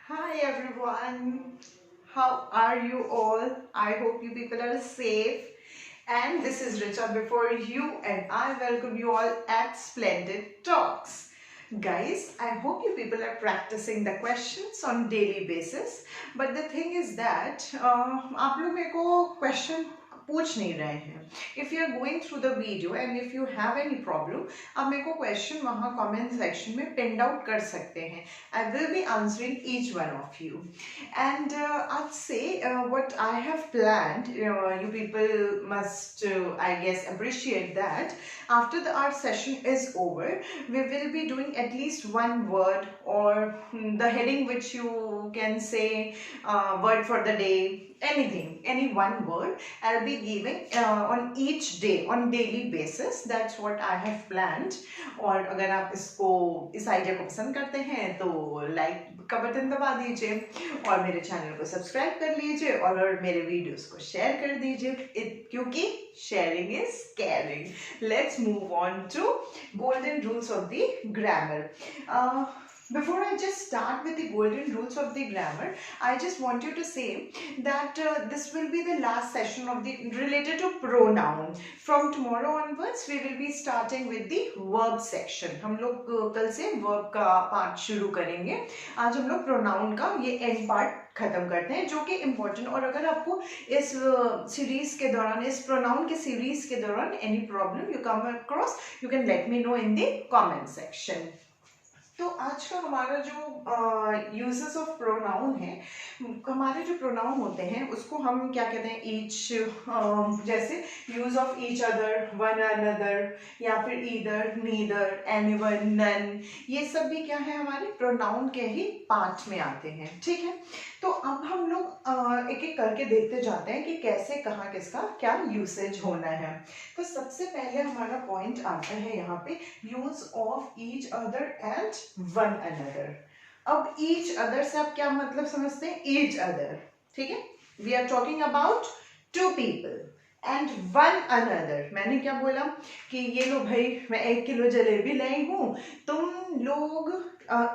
Hi everyone, how are you all? I hope you people are safe. And this is Richa before you, and I welcome you all at Splendid Talks. Guys, I hope you people are practicing the questions on daily basis. But the thing is that आप लोग मेरे को question पूछ नहीं रहे हैं. If you are going through the video and if you have any problem, आप मेरे को question वहाँ comment section में pinned out कर सकते हैं. I will be answering each one of you. And I'd say what I have planned, you people must, I guess, appreciate that. After our session is over, we will be doing at least one word or the heading which you can say, word for the day, anything, any one word I'll be giving on each day, on daily basis. That's what I have planned. और अगर आप इसको इस idea को पसंद करते हैं तो लाइक का बटन दबा दीजिए और मेरे चैनल को सब्सक्राइब कर लीजिए और मेरे वीडियोस को शेयर कर दीजिए क्योंकि sharing is caring. Let's move on to golden rules of the grammar. Before I just start with the golden rules of the grammar, I just want you to say that this will be the last session of the related to pronoun. From tomorrow onwards, we will be starting with the verb section. हम लोग कल से verb का part शुरू करेंगे. आज हम लोग pronoun का ये end part खत्म करते हैं जो कि इम्पोर्टेंट. और अगर आपको इस सीरीज के दौरान, इस प्रोनाउन के सीरीज के दौरान any problem you come across, you can let me know in the comment section. तो आज का हमारा जो यूजेस ऑफ प्रोनाउन है, हमारे जो प्रोनाउन होते हैं उसको हम क्या कहते हैं, ईच, जैसे use of each other, one another, या फिर ईदर, नीदर, एनीवन, नन, ये सब भी क्या है हमारे प्रोनाउन के ही पार्ट में आते हैं. ठीक है, तो अब हम लोग एक एक करके देखते जाते हैं कि कैसे कहाँ किसका क्या यूसेज होना है. तो सबसे पहले हमारा पॉइंट आता है यहाँ पे use of each other and one another. अब ईच अदर से आप क्या मतलब समझते हैं? Each other. ठीक है, we are talking about two people. And one another, मैंने क्या बोला कि ये लो भाई मैं 1 किलो जलेबी लाई हूँ, तुम लोग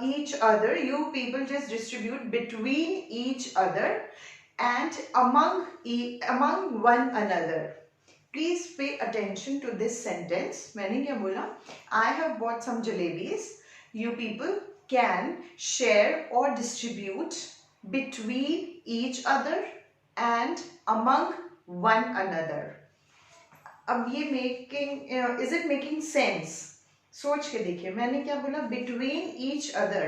each other, you people just distribute between each other and among one another. Please pay attention to this sentence. मैंने क्या बोला? I have bought some jalebis. You people can share or distribute between each other and among one another. अब ये making, is it making sense? सोच के देखिए, मैंने क्या बोला? Between each other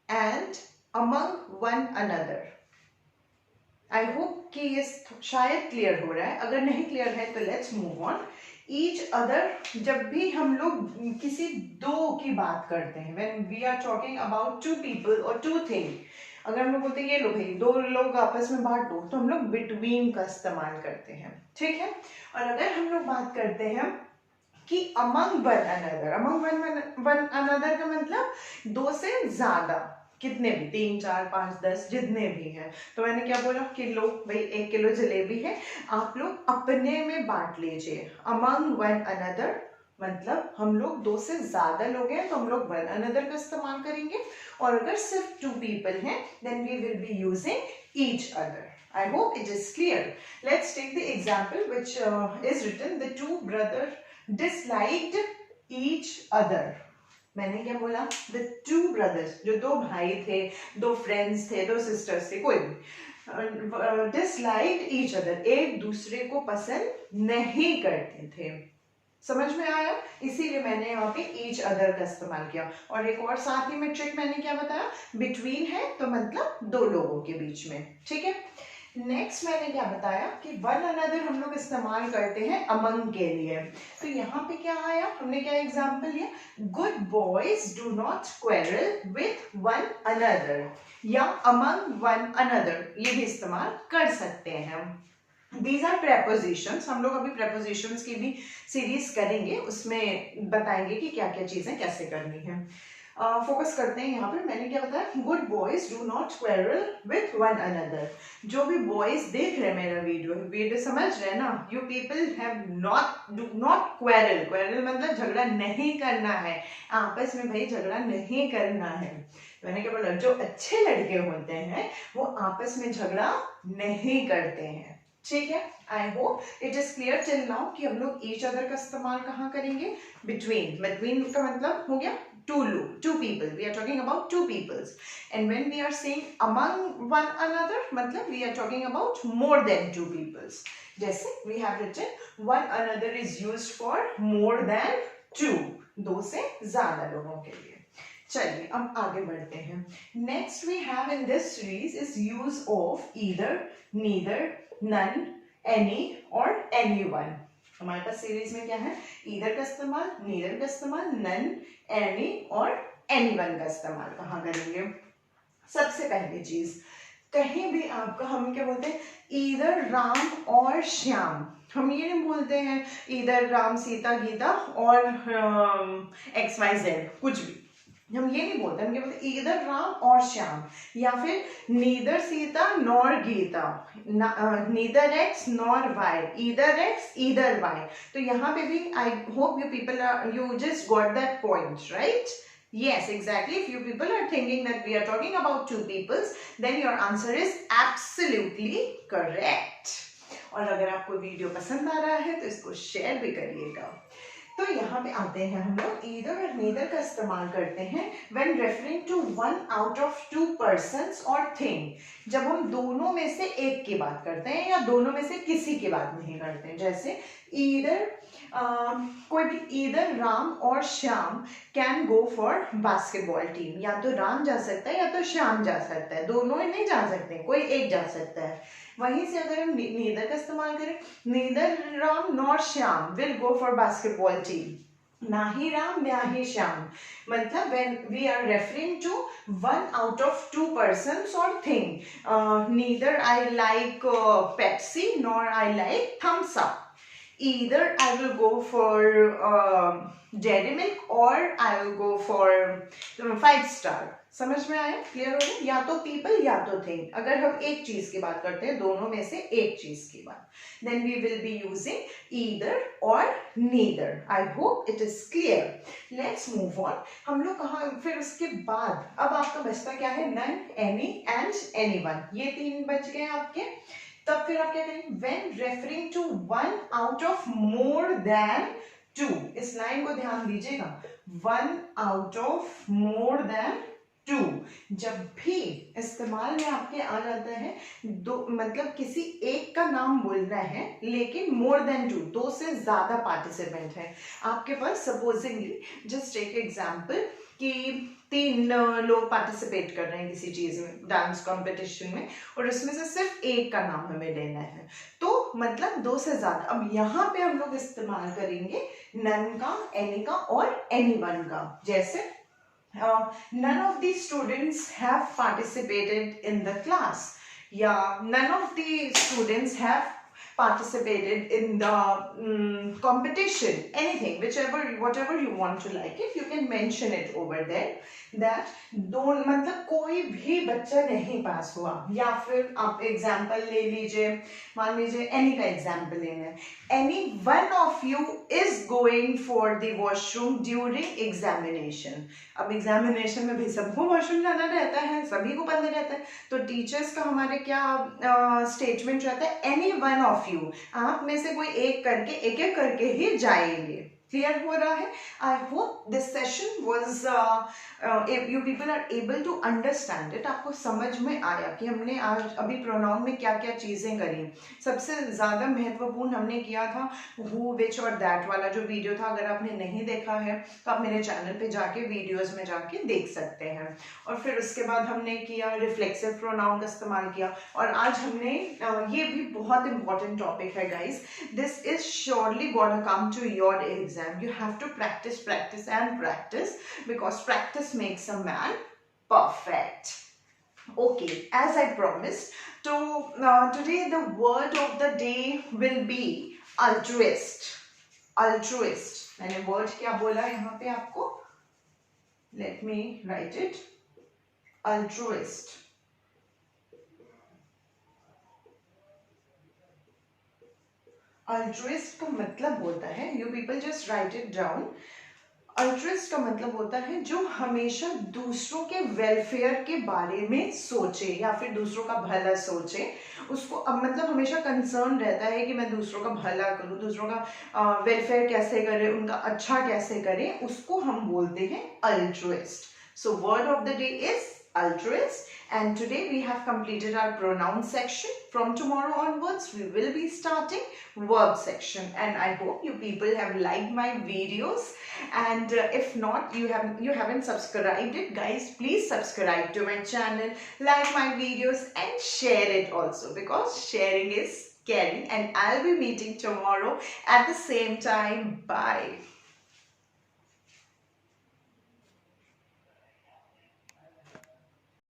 and among one another. I hope कि ये शायद क्लियर हो रहा है. अगर नहीं क्लियर है तो let's move on. Each other, जब भी हम लोग किसी दो की बात करते हैं, when we are talking about two people और टू थिंग, अगर हम लोग बोलते हैं ये लो भाई दो लोग आपस में बांट दो, तो हम लोग बिटवीन का इस्तेमाल करते हैं. ठीक है, और अगर हम लोग बात करते हैं कि among one another, among one another का मतलब दो से ज्यादा, कितने भी, 3, 4, 5, 10 जितने भी हैं. तो मैंने क्या बोला कि लो भाई 1 किलो जलेबी है, आप लोग अपने में बांट लीजिए. अमंग वन अनदर मतलब हम लोग दो से ज्यादा लोग हैं तो हम लोग वन अनदर का इस्तेमाल करेंगे. और अगर सिर्फ 2 पीपल हैं then we will be using each other. I hope it is clear. Let's take the example which is written. The two brothers disliked each other. मैंने क्या बोला? The two brothers, जो दो भाई थे, दो फ्रेंड्स थे, दो सिस्टर्स थे, कोई भी, disliked each other, एक दूसरे को पसंद नहीं करते थे. समझ में आया? इसीलिए मैंने यहाँ पे each other का इस्तेमाल किया. और एक और साथ ही में ट्रिक मैंने क्या बताया? between है तो मतलब दो लोगों के बीच में. ठीक है, नेक्स्ट मैंने क्या बताया कि वन अनदर हम लोग इस्तेमाल करते हैं अमंग के लिए. तो यहाँ पे क्या आया? हमने क्या एग्जाम्पल लिया? Good boys do not quarrel with one another, या अमंग वन अनदर, ये भी इस्तेमाल कर सकते हैं. These are prepositions. हम लोग अभी prepositions की भी सीरीज करेंगे, उसमें बताएंगे कि क्या क्या चीजें कैसे करनी है. फोकस करते हैं यहाँ पे. मैंने क्या बताया? Good boys do not quarrel with one another. जो भी बॉयज देख रहे हैं मेरा वीडियो समझ रहे हैं ना? You people have not, do not quarrel. Quarrel मतलब झगड़ा नहीं करना है आपस में, भाई झगड़ा नहीं करना है. मैंने क्या बोला, जो अच्छे लड़के होते हैं वो आपस में झगड़ा नहीं करते हैं, ठीक है। I hope it is clear till now कि हम लोग ईच अदर का इस्तेमाल कहाँ करेंगे, बिटवीन। बिटवीन का मतलब हो गया two people, we are talking about two peoples, and when we are saying among one another मतलब we are talking about more than two peoples। जैसे we have written one another is used for more than two, दो से ज्यादा लोगों के लिए। चलिए अब आगे बढ़ते हैं। Next we have in this series is use of either, neither, none, any और एनीवन। हमारे पास सीरीज में क्या है, ईदर का इस्तेमाल, नीदर का इस्तेमाल, नन, एनी और एनीवन का इस्तेमाल कहाँ करेंगे। सबसे पहली चीज, कहीं भी आपका हम क्या बोलते हैं, ईदर राम और श्याम। हम ये नहीं बोलते हैं ईदर राम सीता गीता और XYZ कुछ भी, हम ये नहीं बोलते। हम क्या बोलते, ईदर राम और श्याम, या फिर neither Sita nor Gita, neither x nor y, either x either y. तो यहाँ पे भी I hope you people are, you just got that point, right? Yes, exactly. If you people are thinking that we are talking about two peoples, then your answer is absolutely correct. और अगर आपको video पसंद आ रहा है तो इसको share भी करिएगा। तो यहाँ पे आते हैं हम लोग ईदर और नीदर का इस्तेमाल करते हैं when referring to one out of two persons or thing, जब हम दोनों में से एक की बात करते हैं या दोनों में से किसी की बात नहीं करते हैं। जैसे ईदर कोई भी, ईदर राम और Shyam can go for basketball team, या तो राम जा सकता है या तो श्याम जा सकता है, दोनों नहीं जा सकते, कोई एक जा सकता है। वहीं से अगर हम नीदर का इस्तेमाल करें, neither Ram nor Shyam will go for basketball team, ना ही राम ना ही श्याम, मतलब when we are referring to one out of two persons or thing, neither I like Pepsi nor I like thumbs up, either I will go for Dairy Milk or I will go for 5 star। समझ में आया, clear हो गया? या तो people या तो thing, अगर हम एक चीज की बात करते हैं, दोनों में से एक चीज की बात, then we will be using either or neither. I hope it is clear. Let's move on. हम लोग कहाँ, फिर उसके बाद अब आपका बचता क्या है, नन, एनी एंड एनीवन, ये 3 बच गए आपके। तब फिर आप क्या करेंगे, when referring to one out of more than two, इस लाइन को ध्यान दीजिएगा, one out of more than two, जब भी इस्तेमाल में आपके आ जाता है दो, मतलब किसी एक का नाम बोलना है लेकिन मोर देन टू, 2 से ज्यादा पार्टिसिपेंट है आपके पास। सपोजिंगली जस्ट टेक एग्जांपल कि 3 लोग पार्टिसिपेट कर रहे हैं किसी चीज में, डांस कंपटीशन में, और उसमें से सिर्फ एक का नाम हमें लेना है, तो मतलब 2 से ज्यादा। अब यहाँ पे हम लोग इस्तेमाल करेंगे नन का, एनी का और एनीवन का। जैसे none of the students have participated in the class, yeah, none of the students have participated in the competition, anything, whatever you want to like it, you can mention it over there, that don't, मतलब कोई भी बच्चा नहीं पास हुआ। या फिर आप example ले लीजिए, मान लीजिए एनी का एग्जाम्पल लेना है, any one of you is going for the washroom during examination. अब एग्जामिनेशन में भी सबको वॉशरूम जाना रहता है, सभी को पता रहता है, तो टीचर्स का हमारे क्या स्टेटमेंट रहता है, एनी वन ऑफ यू, आप में से कोई एक करके, एक एक करके ही जाएंगे। क्लियर हो रहा है? I hope this session was you people are able to understand it. आपको समझ में आया कि हमने आज अभी प्रोनाउन में क्या क्या चीजें करी। सबसे ज्यादा महत्वपूर्ण हमने किया था हु, विच और दैट वाला जो वीडियो था, अगर आपने नहीं देखा है तो आप मेरे चैनल पे जाके वीडियोस में जाके देख सकते हैं। और फिर उसके बाद हमने किया रिफ्लेक्सिव प्रोनाउन का इस्तेमाल किया, और आज हमने ये भी बहुत इंपॉर्टेंट टॉपिक है guys, this is surely gonna come to your exam. You have to practice, practice and practice, because practice makes a man perfect. Okay, as I promised, today the word of the day will be altruist. Altruist. मैंने word क्या बोला यहाँ पे आपको? Let me write it. Altruist. Altruist का मतलब होता है, you people just right it down, altruist का मतलब होता है जो हमेशा दूसरों के वेलफेयर के बारे में सोचे या फिर दूसरों का भला सोचे, उसको अब मतलब हमेशा कंसर्न रहता है कि मैं दूसरों का भला करूं, दूसरों का वेलफेयर कैसे करें, उनका अच्छा कैसे करें, उसको हम बोलते हैं altruist. So word of the day is altruist, and today we have completed our pronoun section. From tomorrow onwards we will be starting verb section, and I hope you people have liked my videos, and if not, you haven't subscribed it, guys, please subscribe to my channel, like my videos and share it also, because sharing is caring. And I'll be meeting tomorrow at the same time. Bye.